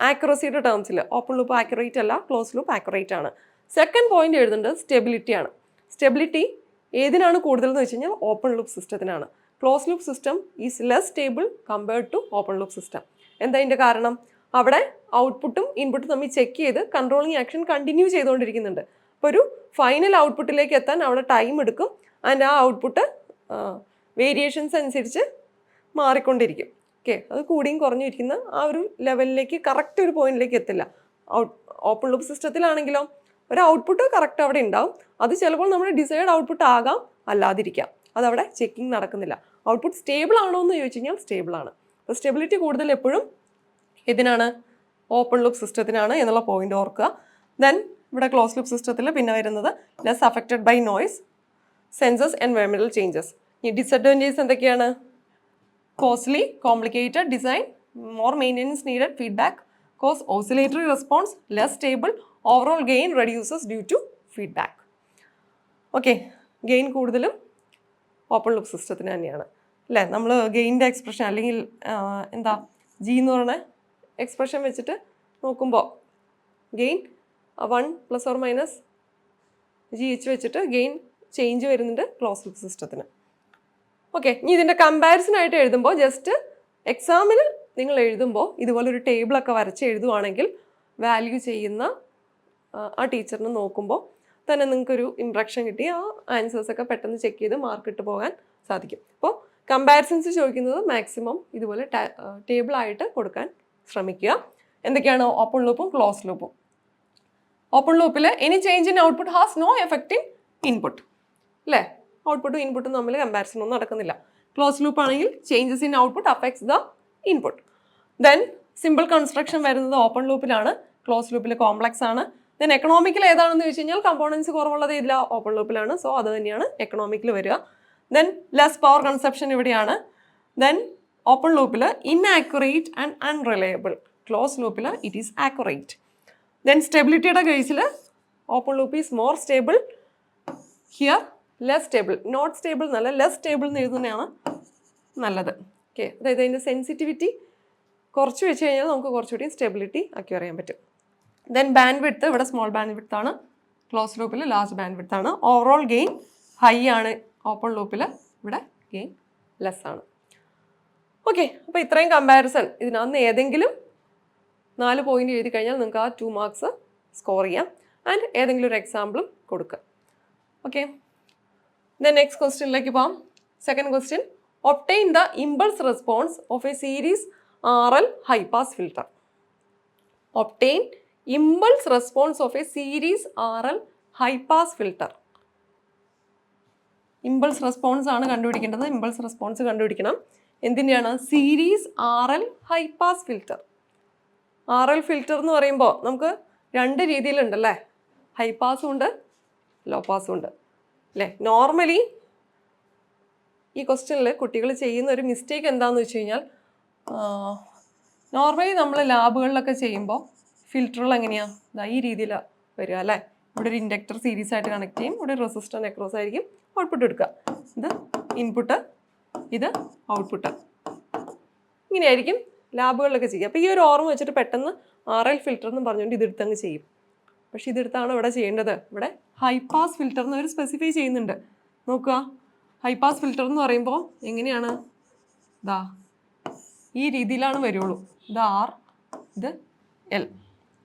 ആക്യുറസിയുടെ ടേംസിൽ ഓപ്പൺ ലൂപ്പ് ആക്യുറേറ്റ് അല്ല, ക്ലോസ് ലൂപ്പ് ആക്യുറേറ്റ് ആണ്. സെക്കൻഡ് പോയിന്റ് എഴുതേണ്ടത് സ്റ്റെബിലിറ്റി ആണ്. സ്റ്റെബിലിറ്റി ഏതിനാണ് കൂടുതൽ എന്ന് വെച്ച് കഴിഞ്ഞാൽ ഓപ്പൺ ലൂപ്പ് സിസ്റ്റത്തിനാണ്. Close loop system is less stable compared to open loop system. എന്താ ഇതിൻ്റെ കാരണം? അവിടെ ഔട്ട്പുട്ടും ഇൻപുട്ടും തമ്മിൽ ചെക്ക് ചെയ്ത് കൺട്രോളിങ് ആക്ഷൻ കണ്ടിന്യൂ ചെയ്തുകൊണ്ടിരിക്കുന്നുണ്ട്. അപ്പോൾ ഒരു ഫൈനൽ ഔട്ട്പുട്ടിലേക്ക് എത്താൻ അവിടെ ടൈം എടുക്കും. ആൻഡ് ആ ഔട്ട്പുട്ട് വേരിയേഷൻസ് അനുസരിച്ച് മാറിക്കൊണ്ടിരിക്കും. ഓക്കെ, അത് കൂടിയും കുറഞ്ഞിരിക്കുന്ന ആ ഒരു ലെവലിലേക്ക് കറക്റ്റ് ഒരു പോയിന്റിലേക്ക് എത്തില്ല. ഓപ്പൺ ലൂപ്പ് സിസ്റ്റത്തിലാണെങ്കിലോ ഒരു ഔട്ട്പുട്ട് കറക്റ്റ് അവിടെ ഉണ്ടാവും. അത് ചിലപ്പോൾ നമ്മുടെ ഡിസൈർഡ് ഔട്ട്പുട്ട് ആകാം, അല്ലാതിരിക്കാം. അതവിടെ ചെക്കിങ് നടക്കുന്നില്ല. ഔട്ട്പുട്ട് സ്റ്റേബിൾ ആണോ എന്ന് ചോദിച്ചു കഴിഞ്ഞാൽ സ്റ്റേബിൾ ആണ്. അപ്പോൾ സ്റ്റെബിലിറ്റി കൂടുതൽ എപ്പോഴും ഇതിനാണ്, ഓപ്പൺ ലൂപ്പ് സിസ്റ്റത്തിനാണ് എന്നുള്ള പോയിന്റ് ഓർക്കുക. ദെൻ ഇവിടെ ക്ലോസ് ലൂപ്പ് സിസ്റ്റത്തിൽ പിന്നെ വരുന്നത് less affected by noise, sensors, environmental changes. ഈ ഡിസഡ്വാൻറ്റേജസ് എന്തൊക്കെയാണ്? Costly, complicated design, more maintenance needed, feedback, cause oscillatory response, less stable, overall gain reduces due to feedback. Okay, gain കൂടുതലും open loop സിസ്റ്റത്തിന് തന്നെയാണ് അല്ലേ? നമ്മൾ ഗെയിൻ്റെ എക്സ്പ്രഷൻ അല്ലെങ്കിൽ എന്താ G എന്ന് പറയുന്ന എക്സ്പ്രഷൻ വെച്ചിട്ട് നോക്കുമ്പോൾ ഗെയിൻ 1 ± GH വെച്ചിട്ട് ഗെയിൻ ചേഞ്ച് വരുന്നുണ്ട് ക്ലോസ് ലൂപ്പ് സിസ്റ്റത്തിന്. ഓക്കെ, ഇനി ഇതിൻ്റെ കമ്പാരിസൺ ആയിട്ട് എഴുതുമ്പോൾ ജസ്റ്റ് എക്സാമിന് നിങ്ങൾ എഴുതുമ്പോൾ ഇതുപോലൊരു ടേബിളൊക്കെ വരച്ച് എഴുതുവാണെങ്കിൽ വാല്യൂ ചെയ്യുന്ന ആ ടീച്ചറിന് നോക്കുമ്പോൾ തന്നെ നിങ്ങൾക്കൊരു ഇംപ്രഷൻ കിട്ടി ആ ആൻസേഴ്സൊക്കെ പെട്ടെന്ന് ചെക്ക് ചെയ്ത് മാർക്ക് ഇട്ട് പോകാൻ സാധിക്കും. അപ്പോൾ കമ്പാരിസൺസ് ചോദിക്കുന്നത് മാക്സിമം ഇതുപോലെ ടേബിളായിട്ട് കൊടുക്കാൻ ശ്രമിക്കുക. എന്തൊക്കെയാണ് ഓപ്പൺ ലൂപ്പും ക്ലോസ് ലൂപ്പും? ഓപ്പൺ ലൂപ്പിൽ any change in output has no effect in input അല്ലേ? ഔട്ട്പുട്ടും ഇൻപുട്ടും തമ്മിൽ കമ്പാരിസൺ ഒന്നും നടക്കുന്നില്ല. ക്ലോസ് ലൂപ്പ് ആണെങ്കിൽ changes in output affects the input. Then simple construction വരുന്നത് ഓപ്പൺ ലൂപ്പിലാണ്, ക്ലോസ് ലൂപ്പിൽ കോംപ്ലക്സ് ആണ്. ദെൻ എക്കണോമിക്കൽ ഏതാണെന്ന് ചോദിച്ചു കഴിഞ്ഞാൽ കമ്പോണൻസ് കുറവുള്ളത് ഇല്ല ഓപ്പൺ ലൂപ്പിലാണ്, സോ അത് തന്നെയാണ് എക്കണോമിക്കൽ വരിക. ദെൻ ലെസ് പവർ കൺസപ്ഷൻ ഇവിടെയാണ്. ദെൻ ഓപ്പൺ ലൂപ്പിൽ ഇൻആക്യുറേറ്റ് ആൻഡ് അൺറിലയബിൾ, ക്ലോസ് ലൂപ്പിൽ ഇറ്റ് ഈസ് ആക്യുറേറ്റ്. ദെൻ സ്റ്റെബിലിറ്റിയുടെ കേസിൽ open loop is more stable, here less stable. Not stable എന്നല്ല, ലെസ് സ്റ്റേബിൾ എന്ന് എഴുതുന്നതാണ് നല്ലത്. ഓക്കെ, അതായത് അതിൻ്റെ സെൻസിറ്റിവിറ്റി കുറച്ച് വെച്ച് കഴിഞ്ഞാൽ നമുക്ക് കുറച്ചുകൂടി സ്റ്റെബിലിറ്റി അക്യൂർ ചെയ്യാൻ പറ്റും. ദെൻ ബാൻഡ് വിഡ്ത്ത് ഇവിടെ സ്മോൾ ബാൻഡ് വിഡ്ത്ത് ആണ്, ക്ലോസ് ലൂപ്പിൽ ലാർജ് ബാൻഡ് വിഡ്ത്ത് ആണ്. ഓവറോൾ ഗെയിൻ ഹൈ ആണ് ഓപ്പൺ ലൂപ്പിൽ, ഇവിടെ ഗെയിൻ ലെസ് ആണ്. ഓക്കെ, അപ്പോൾ ഇത്രയും കമ്പാരിസൺ ഇതിനകത്ത് ഏതെങ്കിലും 4 പോയിന്റ് എഴുതി കഴിഞ്ഞാൽ നിങ്ങൾക്ക് ആ 2 മാർക്സ് സ്കോർ ചെയ്യാം. ആൻഡ് ഏതെങ്കിലും ഒരു എക്സാമ്പിളും കൊടുക്കുക. ഓക്കെ, ദെൻ നെക്സ്റ്റ് ക്വസ്റ്റ്യനിലേക്ക് പോകാം. Second question, obtain the impulse response of a series RL high pass filter. Obtain impulse response of a series RL high pass filter. Impulse response ആണ് കണ്ടുപിടിക്കേണ്ടത്. Impulse response കണ്ടുപിടിക്കണം. എന്തിൻ്റെയാണ്? Series RL high pass filter. RL filter എന്ന് പറയുമ്പോൾ നമുക്ക് 2 രീതിയിലുണ്ടല്ലേ, high പാസും ഉണ്ട് law പാസും ഉണ്ട് അല്ലേ? നോർമലി ഈ ക്വസ്റ്റ്യനിൽ കുട്ടികൾ ചെയ്യുന്ന ഒരു മിസ്റ്റേക്ക് എന്താണെന്ന് വെച്ച് കഴിഞ്ഞാൽ, നോർമലി നമ്മൾ ലാബുകളിലൊക്കെ ചെയ്യുമ്പോൾ ഫിൽറ്ററുകൾ എങ്ങനെയാണ് ഈ രീതിയിലാണ് വരിക അല്ലേ? ഇവിടെ ഒരു ഇൻഡക്ടർ സീരീസ് ആയിട്ട് കണക്ട് ചെയ്യും, ഇവിടെ റെസിസ്റ്റർ നെക്രോസ് ആയിരിക്കും ഔട്ട്പുട്ട് എടുക്കുക. ഇത് ഇൻപുട്ട്, ഇത് ഔട്ട്പുട്ട്, ഇങ്ങനെയായിരിക്കും ലാബുകളിലൊക്കെ ചെയ്യുക. അപ്പോൾ ഈ ഒരു ഓർമ്മ വെച്ചിട്ട് പെട്ടെന്ന് RL ഫിൽറ്റർ എന്ന് പറഞ്ഞുകൊണ്ട് ഇതെടുത്തങ്ങ് ചെയ്യും. പക്ഷെ ഇതെടുത്താണ് ഇവിടെ ചെയ്യേണ്ടത്. ഇവിടെ ഹൈ പാസ് ഫിൽറ്റർ എന്ന് അവർ സ്പെസിഫൈ ചെയ്യുന്നുണ്ട്. നോക്കുക, ഹൈ പാസ് ഫിൽറ്റർ എന്ന് പറയുമ്പോൾ എങ്ങനെയാണ്? ദാ ഈ രീതിയിലാണ് വരുള്ളൂ. ഇത് R, ഇത് L.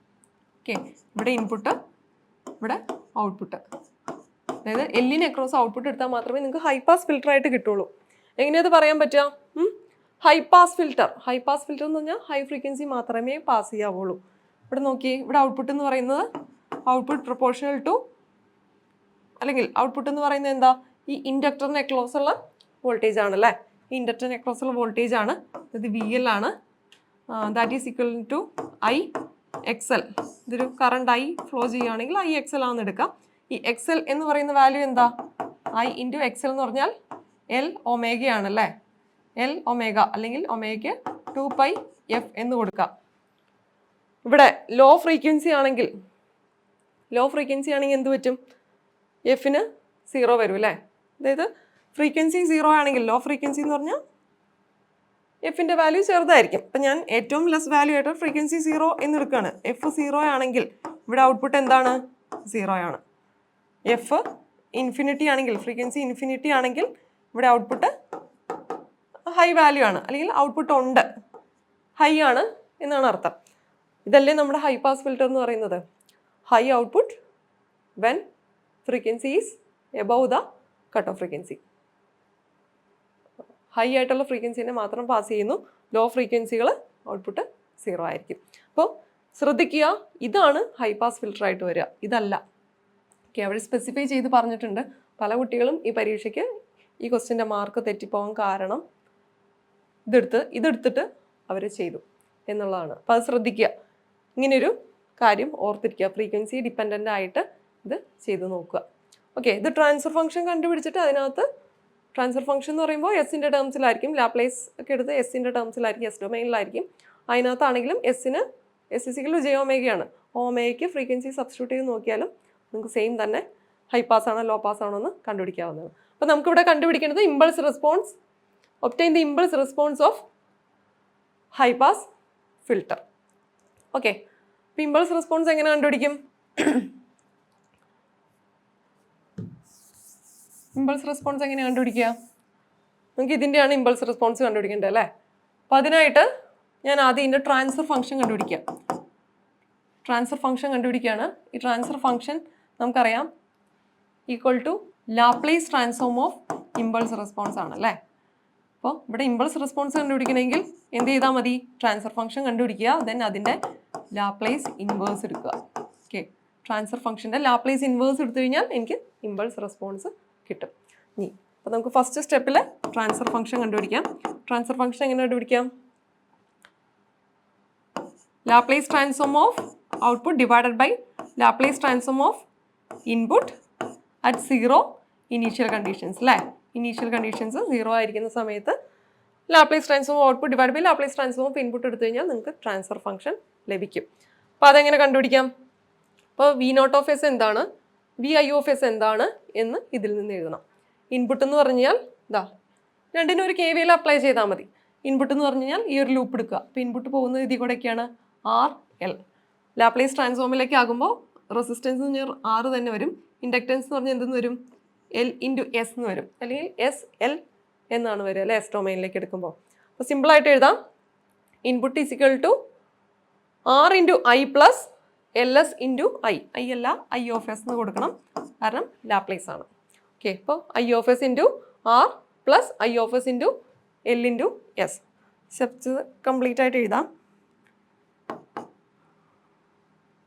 ഓക്കെ, ഇവിടെ ഇൻപുട്ട്, ഇവിടെ ഔട്ട്പുട്ട്. അതായത് എല്ലിന് അക്രോസ് ഔട്ട്പുട്ട് എടുത്താൽ മാത്രമേ നിങ്ങൾക്ക് ഹൈ പാസ് ഫിൽറ്റർ ആയിട്ട് കിട്ടുള്ളൂ. എങ്ങനെയത് പറയാൻ പറ്റുക? High pass filter. High pass filter എന്ന് പറഞ്ഞാൽ ഹൈ ഫ്രീക്വൻസി മാത്രമേ പാസ് ചെയ്യാവുള്ളൂ. ഇവിടെ നോക്കിയേ, ഇവിടെ ഔട്ട്പുട്ട് എന്ന് പറയുന്നത് ഔട്ട്പുട്ട് പ്രൊപ്പോർഷണൽ ടു, അല്ലെങ്കിൽ ഔട്ട്പുട്ട് എന്ന് പറയുന്നത് എന്താ? ഈ ഇൻഡക്ടറിന് അക്രോസ് ഉള്ള വോൾട്ടേജ് ആണല്ലേ? ഈ ഇൻഡക്ടറിന് അക്രോസ് ഉള്ള വോൾട്ടേജ് ആണ്. ഇത് VL ആണ്. That is equal to IXL. ഇതൊരു കറണ്ട് I ഫ്ലോ ചെയ്യുകയാണെങ്കിൽ IXL ആണെന്ന് എടുക്കാം. ഈ XL എന്ന് പറയുന്ന വാല്യൂ എന്താ? I ഇൻറ്റു XL എന്ന് പറഞ്ഞാൽ L ഒമേഗയാണല്ലേ? L ഒമേഗ, അല്ലെങ്കിൽ ഒമേഗയ്ക്ക് 2πf എന്ന് കൊടുക്കാം. ഇവിടെ ലോ ഫ്രീക്വൻസി ആണെങ്കിൽ എന്ത് പറ്റും? എഫിന് 0 വരും അല്ലേ? അതായത് ഫ്രീക്വൻസി 0 ആണെങ്കിൽ, ലോ ഫ്രീക്വൻസി എന്ന് പറഞ്ഞാൽ എഫിൻ്റെ വാല്യൂ ചെറുതായിരിക്കും. അപ്പം ഞാൻ ഏറ്റവും ലെസ് വാല്യൂ ആയിട്ട് ഫ്രീക്വൻസി 0 എന്ന് എടുക്കുകയാണ്. F 0 ആണെങ്കിൽ ഇവിടെ ഔട്ട്പുട്ട് എന്താണ്? 0 ആണ്. F ഇൻഫിനിറ്റി ആണെങ്കിൽ, ഫ്രീക്വൻസി ഇൻഫിനിറ്റി ആണെങ്കിൽ ഇവിടെ ഔട്ട്പുട്ട് ഹൈ വാല്യൂ ആണ്, അല്ലെങ്കിൽ ഔട്ട്പുട്ട് ഉണ്ട്, ഹൈ ആണ് എന്നാണ് അർത്ഥം. ഇതല്ലേ നമ്മുടെ ഹൈ പാസ് ഫിൽറ്റർ എന്ന് പറയുന്നത്? High output when frequency is above the cut off frequency. High ആയിട്ടുള്ള ഫ്രീക്വൻസിനെ മാത്രം പാസ് ചെയ്യുന്നു, ലോ ഫ്രീക്വൻസികൾ ഔട്ട്പുട്ട് 0 ആയിരിക്കും. അപ്പോൾ ശ്രദ്ധിക്കുക, ഇതാണ് ഹൈ പാസ് ഫിൽറ്റർ ആയിട്ട് വരിക, ഇതല്ല. ഓക്കെ, അവർ സ്പെസിഫൈ ചെയ്ത് പറഞ്ഞിട്ടുണ്ട്. പല കുട്ടികളും ഈ പരീക്ഷയ്ക്ക് ഈ ക്വസ്റ്റ്യൻ്റെ മാർക്ക് തെറ്റിപ്പോകാൻ കാരണം ഇതെടുത്തിട്ട് അവർ ചെയ്തു എന്നുള്ളതാണ്. അപ്പോൾ അത് ശ്രദ്ധിക്കുക, ഇങ്ങനെയൊരു കാര്യം ഓർത്തിരിക്കുക, ഫ്രീക്വൻസി ഡിപ്പെൻഡൻ്റ് ആയിട്ട് ഇത് ചെയ്ത് നോക്കുക. ഓക്കെ, ഇത് ട്രാൻസ്ഫർ ഫംഗ്ഷൻ കണ്ടുപിടിച്ചിട്ട് അതിനകത്ത് ട്രാൻസ്ഫർ ഫംഗ്ഷൻ എന്ന് പറയുമ്പോൾ എസിൻ്റെ ടേംസിലായിരിക്കും, ലാപ്ലേസ് ഒക്കെ എടുത്ത് എസിൻ്റെ ടേംസിലായിരിക്കും, എസ് ഡൊമൈനിലായിരിക്കും. അതിനകത്താണെങ്കിലും എസിന് എസ് ഇസിക്കൽ ജെ ഒമേഗയാണ്. ഒമേഗയ്ക്ക് ഫ്രീക്വൻസി സബ്സ്റ്റിറ്റ്യൂട്ട് ചെയ്ത് നോക്കിയാലും നിങ്ങൾക്ക് സെയിം തന്നെ ഹൈ പാസ് ആണോ ലോ പാസ് ആണോ എന്ന് കണ്ടുപിടിക്കാവുന്നതാണ്. അപ്പോൾ നമുക്കിവിടെ കണ്ടുപിടിക്കേണ്ടത് impulse response, obtain the impulse response of high pass filter. Okay, അപ്പോൾ ഇമ്പൾസ് റെസ്പോൺസ് എങ്ങനെ കണ്ടുപിടിക്കും? ഇമ്പൾസ് റെസ്പോൺസ് എങ്ങനെ കണ്ടുപിടിക്കുക? നമുക്ക് ഇതിൻ്റെയാണ് ഇമ്പൾസ് റെസ്പോൺസ് കണ്ടുപിടിക്കേണ്ടത് അല്ലേ? അപ്പോൾ അതിനായിട്ട് ഞാൻ ആദ്യം ഇതിൻ്റെ ട്രാൻസ്ഫർ ഫംഗ്ഷൻ കണ്ടുപിടിക്കാം. ട്രാൻസ്ഫർ ഫംഗ്ഷൻ കണ്ടുപിടിക്കുകയാണ്. ഈ ട്രാൻസ്ഫർ ഫംഗ്ഷൻ നമുക്കറിയാം equal to Laplace transform of impulse response ആണ് അല്ലേ? അപ്പോൾ ഇവിടെ ഇമ്പൾസ് റെസ്പോൺസ് കണ്ടുപിടിക്കണമെങ്കിൽ എന്ത് ചെയ്താൽ മതി? ട്രാൻസ്ഫർ ഫംഗ്ഷൻ കണ്ടുപിടിക്കുക, ദെൻ അതിൻ്റെ ലാപ്ലേസ് ഇൻവേഴ്സ് എടുക്കുക. ഓക്കെ, ട്രാൻസ്ഫർ ഫംഗ്ഷൻ്റെ ലാപ്ലേസ് ഇൻവേഴ്സ് എടുത്തു കഴിഞ്ഞാൽ എനിക്ക് ഇമ്പൾസ് റെസ്പോൺസ് കിട്ടും. ഇനി അപ്പോൾ നമുക്ക് ഫസ്റ്റ് സ്റ്റെപ്പിൽ ട്രാൻസ്ഫർ ഫംഗ്ഷൻ കണ്ടുപിടിക്കാം. ട്രാൻസ്ഫർ ഫംഗ്ഷൻ എങ്ങനെ കണ്ടുപിടിക്കാം? Laplace transform of output divided by Laplace transform of input at 0 initial conditions അല്ലേ? ഇനീഷ്യൽ കണ്ടീഷൻസ് 0 ആയിരിക്കുന്ന സമയത്ത് Laplace transform of output divide by Laplace transform of input എടുത്തു കഴിഞ്ഞാൽ നിങ്ങൾക്ക് ട്രാൻസ്ഫർ ഫംഗ്ഷൻ ലഭിക്കും. അപ്പോൾ അതെങ്ങനെ കണ്ടുപിടിക്കാം? അപ്പോൾ വി നോട്ട് ഓഫ് എസ് എന്താണ്, വി ഐ ഓഫ് എസ് എന്താണ് എന്ന് ഇതിൽ നിന്ന് എഴുതണം. ഇൻപുട്ട് എന്ന് പറഞ്ഞാൽ ഇതാ രണ്ടിനും ഒരു KVL അപ്ലൈ ചെയ്താൽ മതി. ഇൻപുട്ട് എന്ന് പറഞ്ഞു കഴിഞ്ഞാൽ ഈ ഒരു ലൂപ്പ് എടുക്കുക. അപ്പോൾ ഇൻപുട്ട് പോകുന്നത് ഇതിൽ കൂടെയൊക്കെയാണ് RL. ലാപ്ലേസ് ട്രാൻസ്ഫോമിലേക്ക് ആകുമ്പോൾ റെസിസ്റ്റൻസ് എന്ന് പറഞ്ഞാൽ R തന്നെ വരും. ഇൻഡക്റ്റൻസ് എന്ന് പറഞ്ഞാൽ എന്തെന്ന് വരും? L × S എന്ന് വരും, അല്ലെങ്കിൽ SL എന്നാണ് വരിക അല്ലേ എസ് ഡൊമൈനിലേക്ക് എടുക്കുമ്പോൾ. അപ്പോൾ സിമ്പിളായിട്ട് എഴുതാം, input is equal to R × I plus LS × I. I അല്ല I ഓഫ് എസ് എന്ന് കൊടുക്കണം, കാരണം ലാപ്ലേസ് ആണ്. ഓക്കെ, അപ്പോൾ I of S × R plus I of S × L × S. Steps complete ആയിട്ട് എഴുതാം.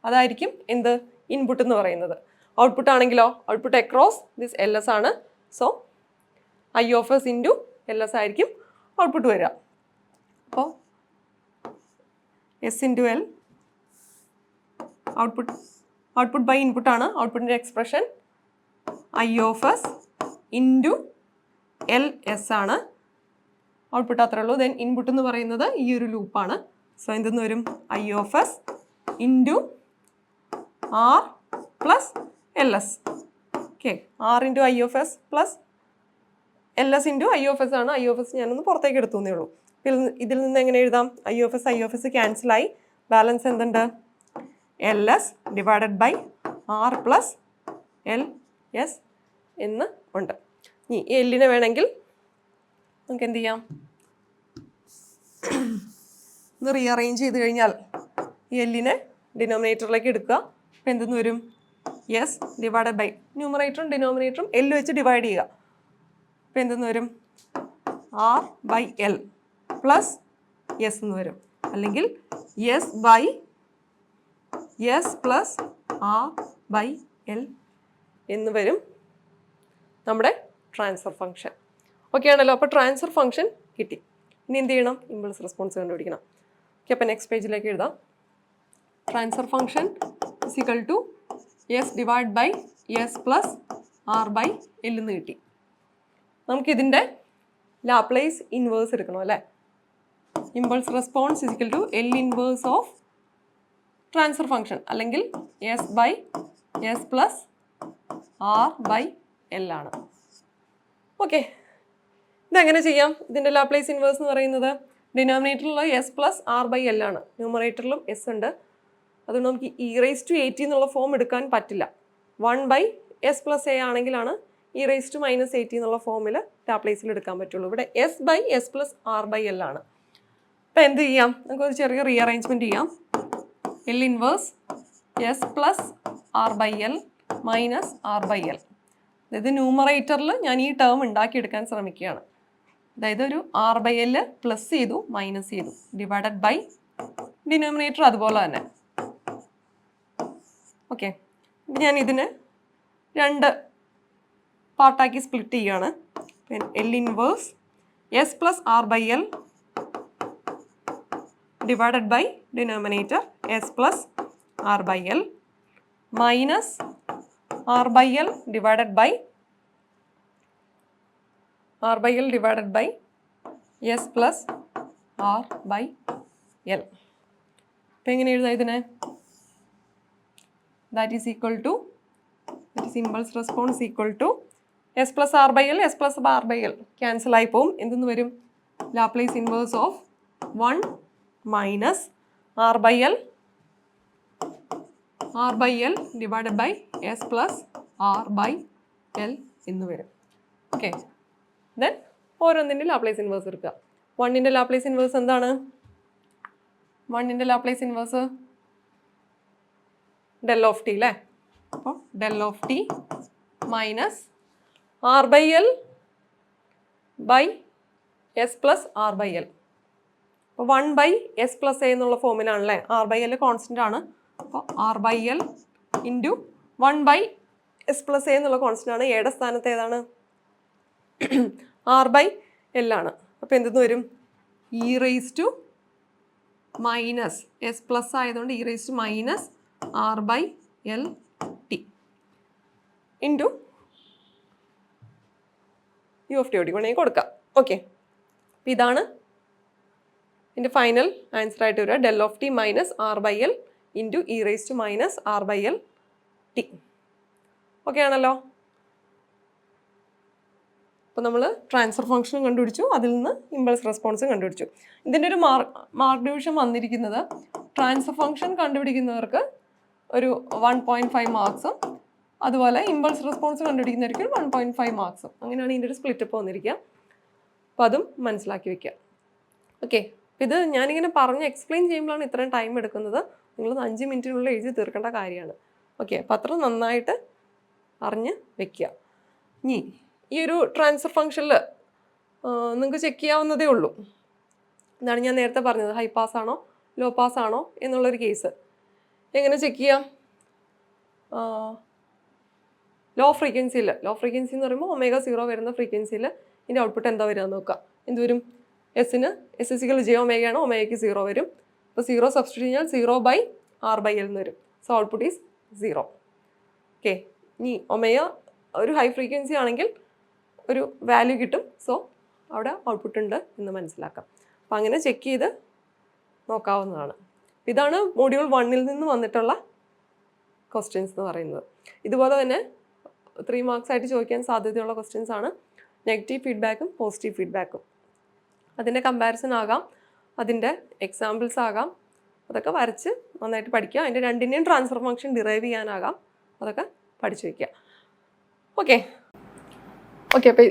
അതായിരിക്കും എന്ത്? ഇൻപുട്ട് എന്ന് പറയുന്നത്. ഔട്ട്പുട്ട് ആണെങ്കിലോ ഔട്ട്പുട്ട് അക്രോസ് ദിസ് LS ആണ്. So I of S × LS ആയിരിക്കും ഔട്ട്പുട്ട് വരിക. അപ്പോൾ S × L ഔട്ട്പുട്ട് ബൈ ഇൻപുട്ട് ആണ്. ഔട്ട്പുട്ടിൻ്റെ expression I of S × LS ആണ്. ഔട്ട്പുട്ട് അത്രേ ഉള്ളൂ. ദെൻ ഇൻപുട്ട് എന്ന് പറയുന്നത് ഈ ഒരു ലൂപ്പാണ്. സോ എന്തെന്ന് വരും? I of S × R plus LS. Okay, R × I of S plus LS × I of S ആണ്. I ഓഫ് എസ് ഞാനൊന്ന് പുറത്തേക്ക് എടുത്തു എന്നേ ഉള്ളൂ. ഇതിൽ നിന്ന് എങ്ങനെ എഴുതാം? I ഓഫ് എസ് ക്യാൻസലായി. ബാലൻസ് എന്തുണ്ട്? LS divided by R plus LS എന്ന് ഉണ്ട്. ഇനി എല്ലിനെ വേണമെങ്കിൽ നമുക്ക് എന്ത് ചെയ്യാം? ഒന്ന് റീഅറേഞ്ച് ചെയ്ത് കഴിഞ്ഞാൽ ഈ എല്ലിനെ ഡിനോമിനേറ്ററിലേക്ക് എടുക്കുക. അപ്പോൾ എന്തെന്ന് വരും? S ഡിവൈഡഡ് ബൈ ന്യൂമറേറ്ററും ഡിനോമിനേറ്ററും L വെച്ച് ഡിവൈഡ് ചെയ്യുക. അപ്പോൾ എന്തെന്ന് വരും? R by L plus S എന്ന് വരും, അല്ലെങ്കിൽ S by S plus R by L എന്ന് വരും നമ്മുടെ ട്രാൻസ്ഫർ ഫംഗ്ഷൻ. ഓക്കെ ആണല്ലോ? അപ്പോൾ ട്രാൻസ്ഫർ ഫംഗ്ഷൻ കിട്ടി. ഇനി എന്ത് ചെയ്യണം? ഇമ്പൾസ് റെസ്പോൺസ് കണ്ടുപിടിക്കണം. ഓക്കെ, അപ്പോൾ നെക്സ്റ്റ് പേജിലേക്ക് എഴുതാം. Transfer function is equal to S divide by S plus R by L എന്ന് കിട്ടി. നമുക്കിതിൻ്റെ ലാപ്ലേസ് ഇൻവേഴ്സ് എടുക്കണം അല്ലേ? Impulse response is equal to L inverse of transfer function, അല്ലെങ്കിൽ S by S plus R by L ആണ്. Okay, ഇതെങ്ങനെ ചെയ്യാം? ഇതിൻ്റെ ലാപ്ലേസ് ഇൻവേഴ്സ് എന്ന് പറയുന്നത് ഡിനോമിനേറ്ററിലുള്ള S plus R by L ആണ്. ന്യൂമറേറ്ററിലും S ഉണ്ട്. അതുകൊണ്ട് നമുക്ക് e⁻⁸ എന്നുള്ള ഫോം എടുക്കാൻ പറ്റില്ല. 1/s പ്ലസ് a ആണെങ്കിലാണ് e⁻⁻⁸ എന്നുള്ള ഫോമിൽ ലാപ്ലേസിൽ എടുക്കാൻ പറ്റുള്ളൂ. ഇവിടെ S by S plus R by L ആണ്. അപ്പോൾ എന്ത് ചെയ്യാം? നമുക്കൊരു ചെറിയ റീഅറേഞ്ച്മെൻറ്റ് ചെയ്യാം. L inverse S plus R by L minus R by L. അതായത് ന്യൂമറേറ്ററിൽ ഞാൻ ഈ ടേം ഉണ്ടാക്കിയെടുക്കാൻ ശ്രമിക്കുകയാണ്. അതായത് ഒരു R ബൈ L പ്ലസ് ചെയ്തു മൈനസ് ചെയ്തു, ഡിവൈഡഡ് ബൈ ഡിനോമിനേറ്റർ അതുപോലെ തന്നെ. ഓക്കെ, ഞാൻ ഇതിന് 2 പാർട്ടാക്കി സ്പ്ലിറ്റ് ചെയ്യുകയാണ്. L inverse S plus R by L divided by denominator S plus R by L minus R by L divided by R by L divided by S plus R by L. അപ്പം എങ്ങനെ എഴുതാം ഇതിനെ? That is equal to impulse response equal to S plus R by L, S plus R by L cancel ആയി പോവും. എന്തെന്ന് വരും? Laplace inverse of 1 minus R by L divided by S plus R by L എന്ന് വരും. Okay, then ഓരോന്നിൻ്റെ Laplace inverse എടുക്കുക. 1ൻ്റെ Laplace inverse എന്താണ്? 1ൻ്റെ Laplace inverse del of T അല്ലേ? അപ്പോൾ del of T minus R by L by S plus R by L. അപ്പോൾ 1 ബൈ എസ് പ്ലസ് എ എന്നുള്ള ഫോമിലാണല്ലേ. ആർ ബൈ എൽ കോൺസ്റ്റൻ്റ് ആണ്. അപ്പോൾ R by L into 1 by S plus A എന്നുള്ള constant ആണ്. എയുടെ സ്ഥാനത്ത് ഏതാണ്? ആർ ബൈ എൽ ആണ്. അപ്പോൾ എന്തെന്ന് വരും? E raise to minus S plus ആയതുകൊണ്ട് E raise to minus R by L T into U of T ഓടി വേണമെങ്കിൽ കൊടുക്കാം. ഓക്കെ, അപ്പം ഇതാണ് ഇതിൻ്റെ ഫൈനൽ ആൻസർ ആയിട്ട് വരിക. Del of T minus R by L into E raise to minus R by L T. Okay ആണല്ലോ? അപ്പോൾ നമ്മൾ ട്രാൻസ്ഫർ ഫംഗ്ഷൻ കണ്ടുപിടിച്ചു, അതിൽ നിന്ന് ഇമ്പൾസ് റെസ്പോൺസും കണ്ടുപിടിച്ചു. ഇതിൻ്റെ ഒരു മാർക്ക് ഡിവിഷൻ വന്നിരിക്കുന്നത് ട്രാൻസ്ഫർ ഫംഗ്ഷൻ കണ്ടുപിടിക്കുന്നവർക്ക് ഒരു 1.5 മാർക്സും അതുപോലെ ഇമ്പൾസ് റെസ്പോൺസ് കണ്ടുപിടിക്കുന്നവർക്ക് 1.5 മാർക്സും, അങ്ങനെയാണ് ഇതിൻ്റെ ഒരു സ്പ്ലിറ്റപ്പ് വന്നിരിക്കുക. അപ്പോൾ അതും മനസ്സിലാക്കി വെക്കുക. ഓക്കെ, ഇത് ഞാനിങ്ങനെ പറഞ്ഞ് എക്സ്പ്ലെയിൻ ചെയ്യുമ്പോഴാണ് ഇത്രയും ടൈം എടുക്കുന്നത്. നിങ്ങൾ 5 മിനിറ്റിനുള്ളിൽ എഴുതി തീർക്കേണ്ട കാര്യമാണ്. ഓക്കെ, അപ്പോൾ അത്ര നന്നായിട്ട് അറിഞ്ഞ് വെക്കുക. ഇനി ഈ ഒരു ട്രാൻസ്ഫർ ഫംഗ്ഷനിൽ നിങ്ങൾക്ക് ചെക്ക് ചെയ്യാവുന്നതേ ഉള്ളൂ. എന്താണ് ഞാൻ നേരത്തെ പറഞ്ഞത്, ഹൈ പാസ് ആണോ ലോ പാസ് ആണോ എന്നുള്ളൊരു കേസ്. എങ്ങനെ ചെക്ക് ചെയ്യാം? ലോ ഫ്രീക്വൻസി എന്ന് പറയുമ്പോൾ ω0 വരുന്ന ഫ്രീക്വൻസിയിൽ ഇതിൻ്റെ ഔട്ട്പുട്ട് എന്താ വരിക നോക്കുക. എന്ത് വരും? എസിന് എസ് ഇസിക്കൽ ജെ ഒമേഗയാണ്, ഒമേഗയ്ക്ക് 0 വരും. അപ്പോൾ 0 സബ്സ്റ്റിറ്റ്യൂട്ട് കഴിഞ്ഞാൽ 0 ബൈ ആർ ബൈ എൽ എന്ന് വരും. So output is 0. ഓക്കെ, ഇനി ഒമേഗ ഒരു ഹൈ ഫ്രീക്വൻസി ആണെങ്കിൽ ഒരു വാല്യൂ കിട്ടും. സോ അവിടെ ഔട്ട്പുട്ട് ഉണ്ട് എന്ന് മനസ്സിലാക്കാം. അപ്പം അങ്ങനെ ചെക്ക് ചെയ്ത് നോക്കാവുന്നതാണ്. ഇതാണ് മൊഡ്യൂൾ 1-ൽ നിന്ന് വന്നിട്ടുള്ള ക്വസ്റ്റ്യൻസ് എന്ന് പറയുന്നത്. ഇതുപോലെ തന്നെ 3 മാർക്സ് ആയിട്ട് ചോദിക്കാൻ സാധ്യതയുള്ള ക്വസ്റ്റ്യൻസ് ആണ്. നെഗറ്റീവ് ഫീഡ്ബാക്കും പോസിറ്റീവ് ഫീഡ്ബാക്കും. അതിൻ്റെ കമ്പാരിസൺ ആകാം, അതിൻ്റെ എക്സാമ്പിൾസ് ആകാം. അതൊക്കെ വരച്ച് നന്നായിട്ട് പഠിക്കുക. അതിൻ്റെ രണ്ടിൻ്റെയും ട്രാൻസ്ഫർ ഫംഗ്ഷൻ ഡിറൈവ് ചെയ്യാനാകാം. അതൊക്കെ പഠിച്ചു വയ്ക്കുക. ഓക്കെ, അപ്പോൾ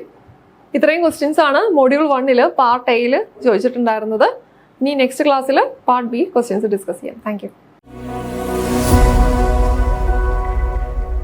ഇത്രയും ക്വസ്റ്റ്യൻസ് ആണ് മൊഡ്യൂൾ 1-ൽ പാർട്ട് എയിൽ ചോദിച്ചിട്ടുണ്ടായിരുന്നത്. ഇനി നെക്സ്റ്റ് ക്ലാസ്സിൽ പാർട്ട് ബി ക്വസ്റ്റ്യൻസ് ഡിസ്കസ് ചെയ്യാം. Thank you.